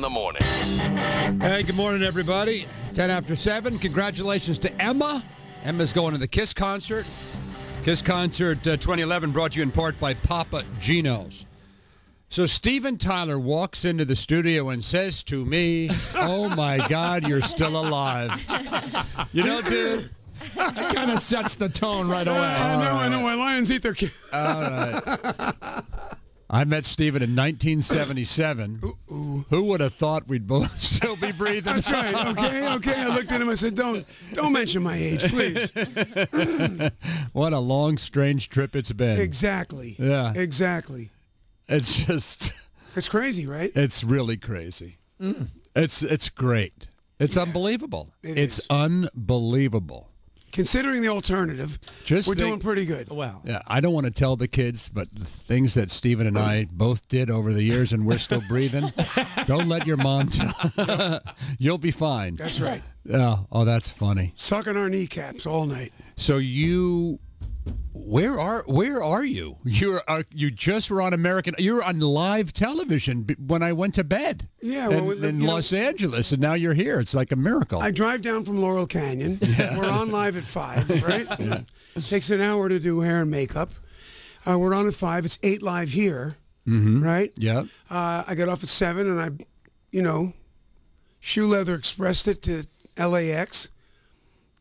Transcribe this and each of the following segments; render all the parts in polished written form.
the morning. Hey, good morning, everybody. 10 after 7. Congratulations to Emma. Emma's going to the Kiss concert. Kiss Concert 2011 brought to you in part by Papa Gino's. So Steven Tyler walks into the studio and says to me, "Oh, my God, you're still alive." You know, dude, That kind of sets the tone right away. I know. Why lions eat their kids. all right. I met Steven in 1977. Who would have thought we'd both still be breathing? That's right. Okay. I looked at him. I said, "Don't mention my age, please." What a long, strange trip it's been. Exactly. Yeah. Exactly. It's just... It's crazy, right? It's really crazy. It's great. It's unbelievable. It's unbelievable. Considering the alternative, we're doing pretty good. Wow. Yeah, I don't want to tell the kids, but the things that Steven and I both did over the years and we're still breathing, don't let your mom tell. You'll be fine. That's right. Oh, that's funny. Sucking our kneecaps all night. So where are you? You just were on you were on live television when I went to bed. Yeah, in Los Angeles, and now you're here. It's like a miracle. I drive down from Laurel Canyon. Yeah. We're on live at 5, right? Yeah. Takes an hour to do hair and makeup. We're on at 5. It's 8 live here, right? Yeah. I got off at 7, and I, shoe leather expressed it to LAX,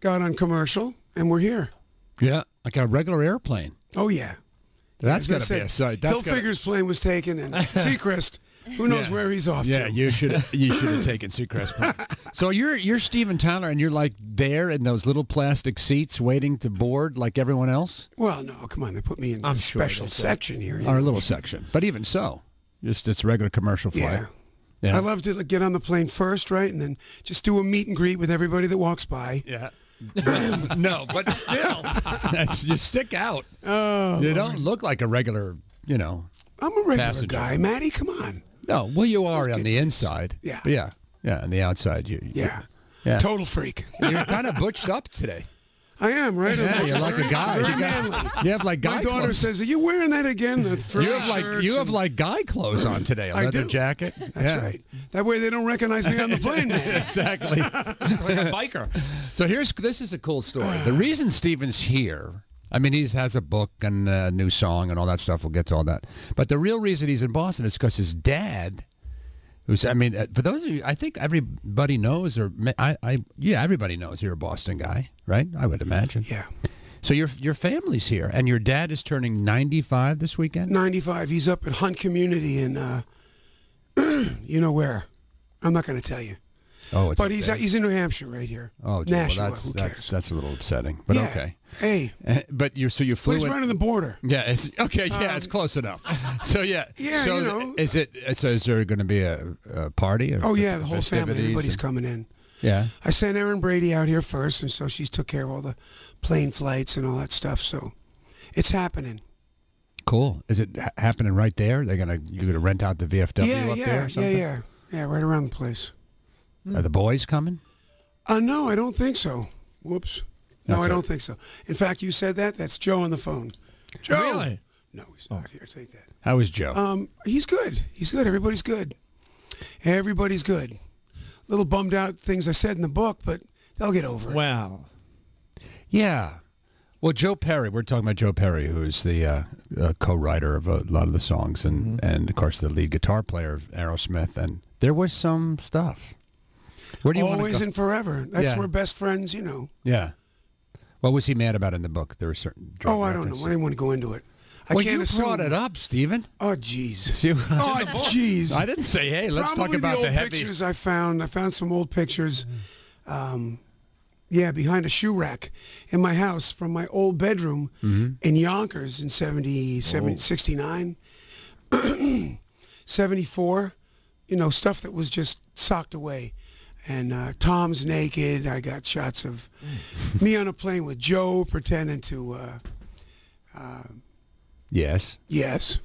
got on commercial, and we're here. Yeah, like a regular airplane. Oh, yeah. That's got to be a sight. Hilfiger's plane was taken, and Seacrest, who knows where he's off to. Yeah, you should have taken Seacrest plane. So you're Steven Tyler, and you're like there in those little plastic seats waiting to board like everyone else? Well, no, come on. They put me in a special section here. Or a little section. But even so, just it's a regular commercial flight. Yeah. I love to get on the plane first, right, and then just do a meet and greet with everybody that walks by. Yeah. No, but still, you stick out. Oh, you don't look like a regular, I'm a regular passenger guy, Matty. Come on. No, well, you are on the inside. Yeah. But yeah, on the outside, yeah. Total freak. You're kind of butched up today. I am, right? Yeah, you're like a guy. You have like guy clothes. My daughter says, "Are you wearing that again?" You have like guy clothes on today. A leather jacket. That's right. That way they don't recognize me on the plane, man. Exactly. Like a biker. So this is a cool story. The reason Steven's here, I mean, he has a book and a new song and all that stuff. We'll get to all that. But the real reason he's in Boston is because his dad, for those of you, I think everybody knows, everybody knows you're a Boston guy, right? I would imagine. Yeah. So your family's here, and your dad is turning 95 this weekend? 95. He's up at Hunt Community in, you know where. I'm not going to tell you. Oh, it's but he's in New Hampshire right here. Oh, gee, Nashua. Well, Who cares? That's a little upsetting, but okay. Hey. But you flew He's right on the border. Yeah, it's okay. Yeah, it's close enough. So yeah. Yeah, so is there going to be a party? Oh yeah, the whole family. Everybody's coming in. Yeah. I sent Erin Brady out here first, and so she took care of all the plane flights and all that stuff. So it's happening. Cool. Is it happening right there? You're gonna rent out the VFW up there or something? Yeah, right around the place. Are the boys coming? No, I don't think so. Whoops. No, I don't think so. In fact, you said that. That's Joe on the phone. Joe. Really? No, he's not here. Take that. How is Joe? He's good. He's good. Everybody's good. Everybody's good. A little bummed out things I said in the book, but they'll get over it. Wow. Yeah. Well, Joe Perry, we're talking about Joe Perry, who is the co-writer of a lot of the songs and of course, the lead guitar player of Aerosmith. And there was some stuff. Where do you Always and forever. That's where best friends, Yeah. What was he mad about in the book? There were certain drug I don't know. I didn't want to go into it. Well, you brought it up, Steven. Oh, jeez. Oh, jeez. I didn't say, hey, let's talk about the heavy pictures I found. I found some old pictures, behind a shoe rack in my house from my old bedroom in Yonkers in 69, 74. Stuff that was just socked away. And Tom's naked. I got shots of me on a plane with Joe pretending to Yes. Yes.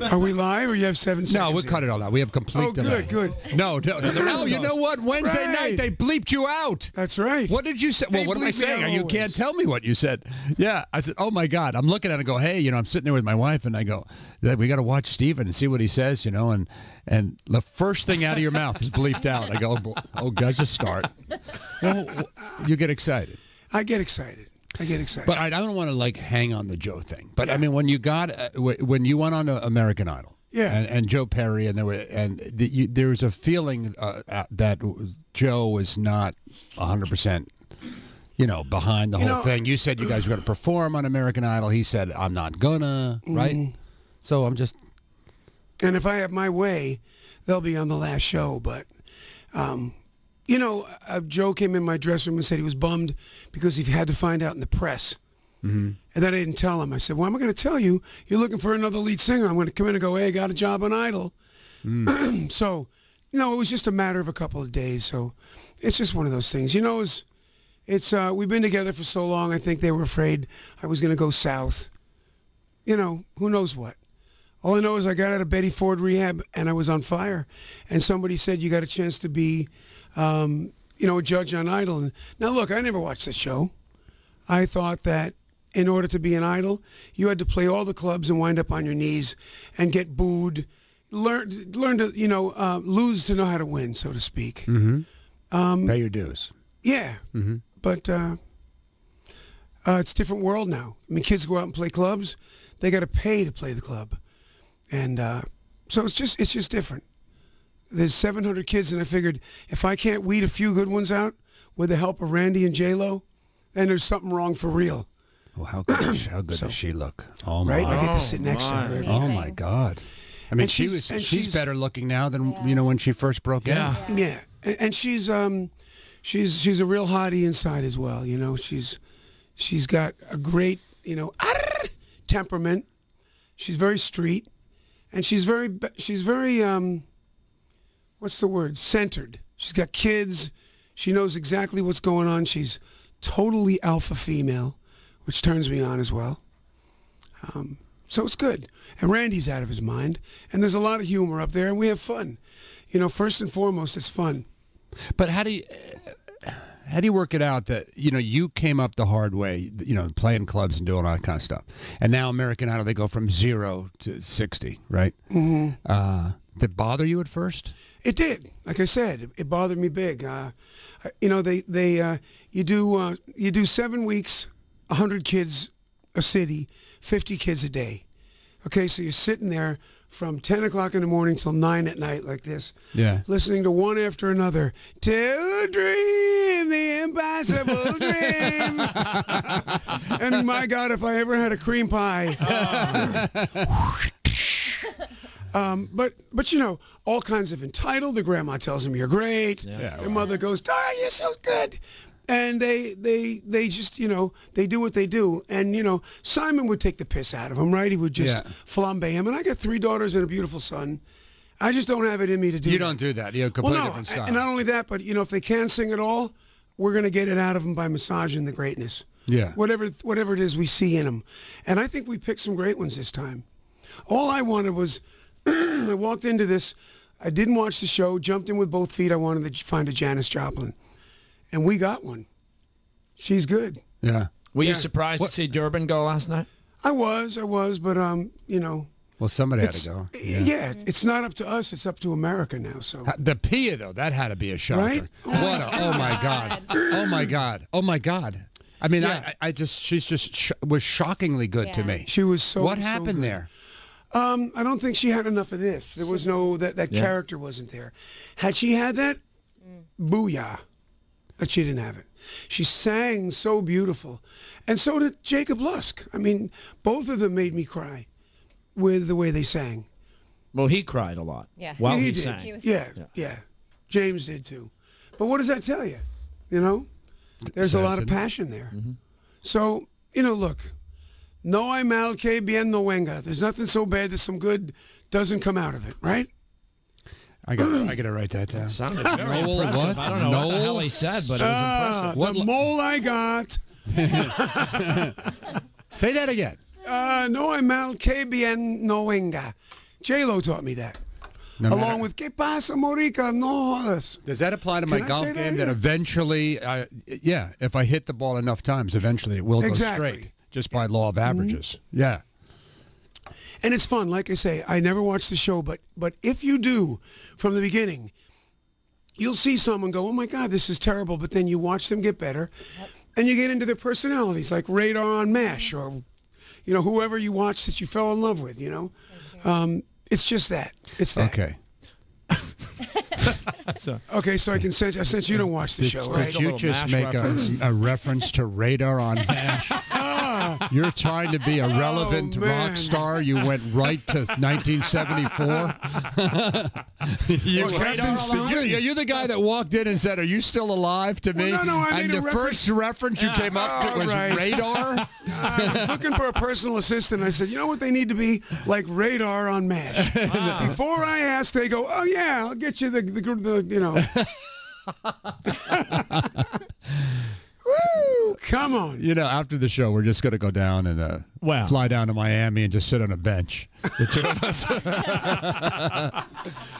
Are we live or you have 7 seconds? No, we'll in? cut it all out. We have complete delay. Good. No, you know what? Wednesday night, they bleeped you out. That's right. What did you say? They Well, what am I bleep me out saying? You always. can't tell me what you said. Yeah. I said, oh, my God. I'm looking at it and go, hey, I'm sitting there with my wife, and I go, we got to watch Steven and see what he says, and the first thing out of your mouth is bleeped out. I go, oh, guys, a start. Well, you get excited. I get excited. But I don't want to hang on the Joe thing. But I mean, when you when you went on to American Idol, and Joe Perry, and there was a feeling that Joe was not 100%, behind the whole thing. You said you guys were going to perform on American Idol. He said, I'm not gonna, right? So I'm just. And if I have my way, they'll be on the last show. But. Joe came in my dressing room and said he was bummed because he had to find out in the press. And then I didn't tell him. I said, well, I'm going to tell you. You're looking for another lead singer. I'm going to come in and go, hey, I got a job on Idol. So, it was just a matter of a couple of days. So it's just one of those things. It's we've been together for so long. I think they were afraid I was going to go south. Who knows what. All I know is I got out of Betty Ford rehab and I was on fire. And somebody said, you got a chance to be, a judge on Idol. And now, look, I never watched the show. I thought that in order to be an Idol, you had to play all the clubs and wind up on your knees and get booed. Learn to, lose to know how to win, so to speak. Pay your dues. Yeah. But it's a different world now. I mean, kids go out and play clubs. They got to pay to play the club. And so it's just different. There's 700 kids, and I figured if I can't weed a few good ones out with the help of Randy and J-Lo, then there's something wrong for real. Well, how good does she look? Oh my! Right? I get to sit next to her. Oh my God! I mean, she's better looking now than when she first broke in. Yeah, and she's a real hottie inside as well. She's got a great temperament. She's very street, and she's very what's the word? Centered. She's got kids. She knows exactly what's going on. She's totally alpha female, which turns me on as well. So it's good. And Randy's out of his mind. And there's a lot of humor up there, and we have fun. First and foremost, it's fun. But how do you work it out that, you came up the hard way, playing clubs and doing all that kind of stuff. And now American Idol, they go from 0 to 60, right? Did it bother you at first? It did. Like I said, it bothered me big. You do 7 weeks, 100 kids a city, 50 kids a day. Okay, so you're sitting there from 10 o'clock in the morning till 9 at night like this, listening to one after another, to dream the impossible dream. And my God, if I ever had a cream pie. But all kinds of entitled. The grandma tells them you're great. Their mother goes, "Darn, you're so good." And they just, they do what they do. And, Simon would take the piss out of him, right? He would just flambe him. And I got 3 daughters and a beautiful son. I just don't have it in me to do that. You don't do that. You have a completely different style. And not only that, but, if they can't sing at all, we're going to get it out of them by massaging the greatness. Yeah. Whatever it is we see in them. And I think we picked some great ones this time. All I wanted was, I walked into this, I didn't watch the show, jumped in with both feet. I wanted to find a Janis Joplin. And we got one. She's good. Yeah. Were you surprised to see Durbin go last night? I was, but well, somebody had to go. Yeah, it's not up to us. It's up to America now. So the Pia though, that had to be a shocker. Right? Oh my God. Oh my God. Oh my God. I mean, she's just was shockingly good to me. She was so. What happened there? I don't think she had enough of this. There was no that character wasn't there. Had she had that, booyah. But she didn't have it. She sang so beautiful. And so did Jacob Lusk. I mean, both of them made me cry with the way they sang. Well, he cried a lot while he sang. He yeah. James did too. But what does that tell you? There's a lot of passion there. So, look, no hay mal que bien no venga. There's nothing so bad that some good doesn't come out of it, right? I got to write that down. Sounded very impressive. What? I don't know what the hell he said, but it was impressive. The mole I got. Say that again. No hay mal que bien no venga. J-Lo taught me that. No Along with Que pasa, Morica, no jodas. Does that apply to my golf game? That eventually, yeah, if I hit the ball enough times, eventually it will go straight, just by law of averages. Yeah. And it's fun. Like I say, I never watched the show, but if you do from the beginning, you'll see someone go, oh, my God, this is terrible. But then you watch them get better, and you get into their personalities, like Radar on MASH or, whoever you watch that you fell in love with, It's just that. It's that. Okay. Okay, so since you don't watch the show, right? Did you just make a reference to Radar on MASH? You're trying to be a relevant rock star. You went right to 1974. You're the guy that walked in and said, "Are you still alive?" to me. Well, no, I and made the first reference you came up to was Radar. I was looking for a personal assistant. I said, "You know what they need to be like Radar on MASH." Before I asked, they go, "Oh yeah, I'll get you the Woo! Come on. After the show, we're just going to go down and fly down to Miami and just sit on a bench. The two of us.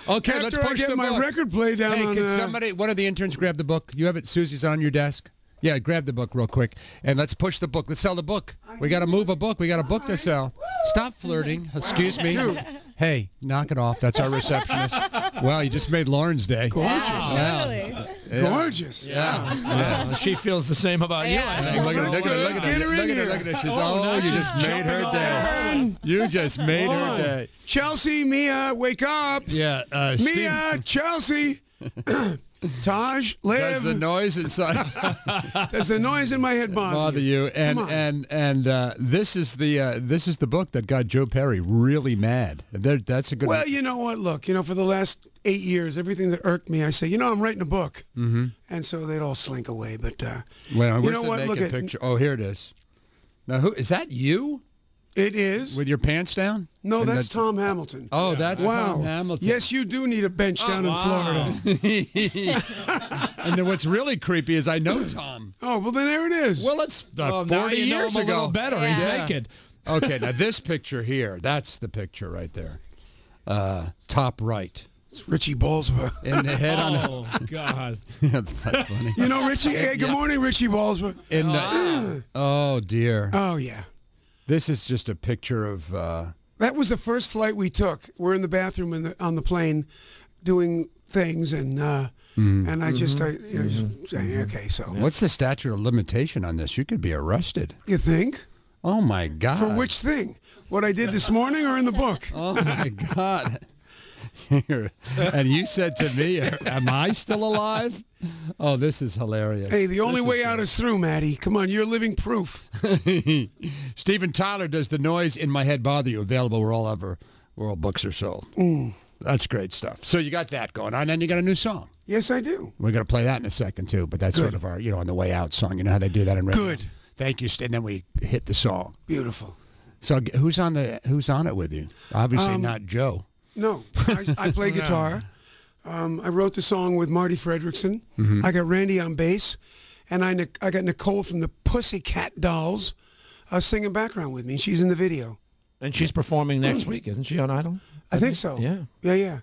Okay, After let's push I get the my book. record play down. Hey, on, can somebody, one of the interns, grab the book? You have it, Susie's on your desk. Yeah, grab the book real quick, and let's push the book. Let's sell the book. We got to move a book. We got a book to sell. Stop flirting. Excuse me. Dude. Hey, knock it off. That's our receptionist. Wow, you just made Lauren's day. Gorgeous. Wow. Really? Yeah. Gorgeous. Yeah. Well, she feels the same about you, I think. Look at her. Look at her. Look at her. Look at her. Look at her. She's you just made her day. You just made her day. Chelsea, Mia, wake up. Yeah. Mia, Chelsea. Taj, live. Does the noise inside Does the noise in my head bother you? And this is the book that got Joe Perry really mad. That's a good. Well, you know what? Look, for the last 8 years, everything that irked me, I say, I'm writing a book, and so they'd all slink away. But well, you know what? Look at picture. Oh, here it is. Now, who is that? You? It is. With your pants down? No, that's Tom Hamilton. Oh, that's Tom Hamilton. Yes, you do need a bench down in Florida. And then what's really creepy is I know Tom. Oh, well, then there it is. Well, it's 40 now you know years him ago. a little better. He's naked. Okay, now this picture here, that's the picture right there. Top right. It's Richie Ballsworth. In the head on Oh, God. That's funny. Richie? Hey, good morning, Richie Ballsworth. Oh, dear. Oh, yeah. This is just a picture of... That was the first flight we took. We're in the bathroom on the plane doing things, and I just saying, okay, so... What's the statute of limitation on this? You could be arrested. You think? Oh, my God. For which thing? What I did this morning or in the book? Oh, my God. And you said to me, am I still alive? Oh, this is hilarious. Hey, the only way out is through, Matty. Come on, you're living proof. Steven Tyler, does the noise in my head bother you? Available where all books are sold. That's great stuff. So you got that going on, and you got a new song. Yes, I do. We're going to play that in a second, too, but that's sort of our, on the way out song. You know how they do that in radio? Good. Thank you, and then we hit the song. Beautiful. So who's on it with you? Obviously not Joe. No, I play guitar. I wrote the song with Marty Fredrickson. I got Randy on bass, and I got Nicole from the Pussycat Dolls singing background with me. She's in the video. And she's performing next week, isn't she, on Idol? I think so. Yeah. Yeah.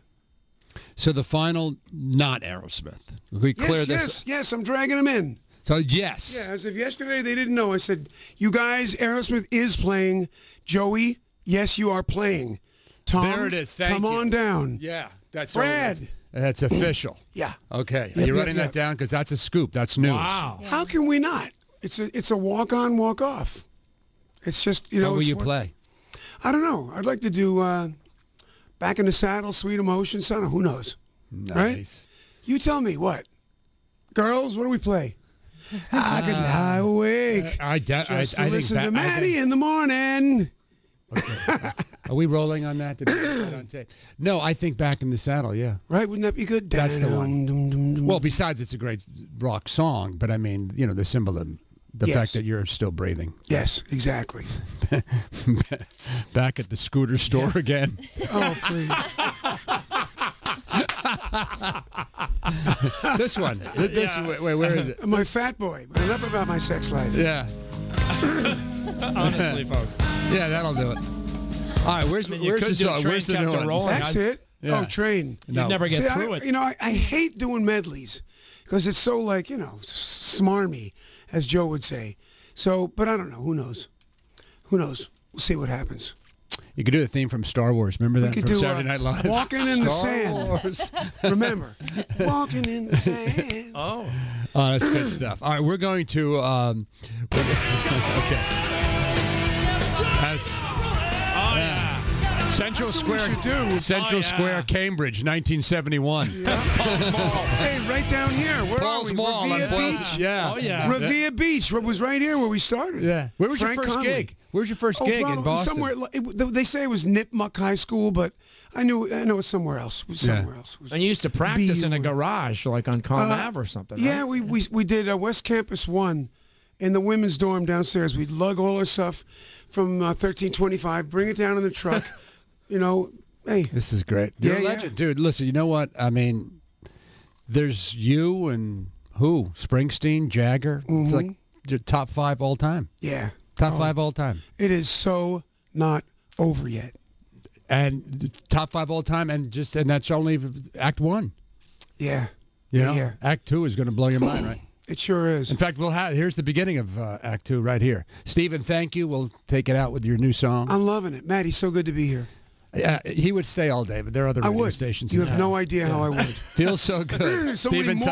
So the final, not Aerosmith. We clear this. Yes, I'm dragging them in. So yes. Yeah, as of yesterday, they didn't know. I said, you guys, Aerosmith is playing. Joey, yes, you are playing. Tom, there it is. Come on down. Yeah, that's Brad. That's official. Yeah. Okay. Are you writing that down? Because that's a scoop. That's news. Wow. Yeah. How can we not? It's a walk on, walk off. It's just What will you play? I don't know. I'd like to do Back in the Saddle, Sweet Emotions. I don't know. Who knows? Nice. Right? You tell me what. Girls, what do we play? I could lie awake. I think listen to Matty in the morning. Okay. Are we rolling on that? Did we put that on tape? No, I think Back in the Saddle, yeah. Right? Wouldn't that be good? That's the one. Well, besides it's a great rock song, but I mean, the symbolism, the fact that you're still breathing. Yes, exactly. Back at the scooter store again. Oh, please. This one. Wait, where is it? My fat boy. Enough about my sex life. Yeah. Honestly, folks. Yeah, that'll do it. All right, where's You where's could the do song? Train Where's the Kept new It one? Rolling. That's it. Yeah. Oh, Train. You'd never get See, through it. I hate doing medleys because it's so like, smarmy, as Joe would say. So, but I don't know. Who knows? Who knows? We'll see what happens. You could do the theme from Star Wars. Remember that We could from do Saturday Night Live? Walking in the Star Sand. Wars. Remember, walking in the sand. Oh. That's good stuff. All right, we're going to. Okay. That's Oh, yeah. Central That's what we Square. should do. Central Oh, yeah. Square, Cambridge, 1971. Paul's Mall. Hey, right down here. Where Paul's are we? Mall Revere on Boylston. Beach. Yeah. Oh, yeah. Revere Beach was right here where we started. Yeah. Where was Frank your first Conley. gig? Where's your first gig in probably Boston? Somewhere. They say it was Nipmuc High School, but I know it was somewhere else. It was somewhere else. It was And you used to practice in a BU. garage, like on Calm Ave or something, Yeah, right? we did West Campus 1 in the women's dorm downstairs. We'd lug all our stuff from 1325, bring it down in the truck. Hey. This is great. You're Yeah, a yeah. legend. Dude, listen, you know what? I mean, there's you and who? Springsteen, Jagger. It's like your top 5 all time. Yeah. Top 5 all time. It is so not over yet. And top 5 all time, and that's only Act 1. Yeah. You know? Yeah. Act 2 is going to blow your mind, right? It sure is. In fact, here's the beginning of Act 2 right here. Stephen, thank you. We'll take it out with your new song. I'm loving it. Matty, so good to be here. Yeah, he would stay all day, but there are other I radio would. stations. You in have town. no idea how I would. Feels so good. So many Stephen more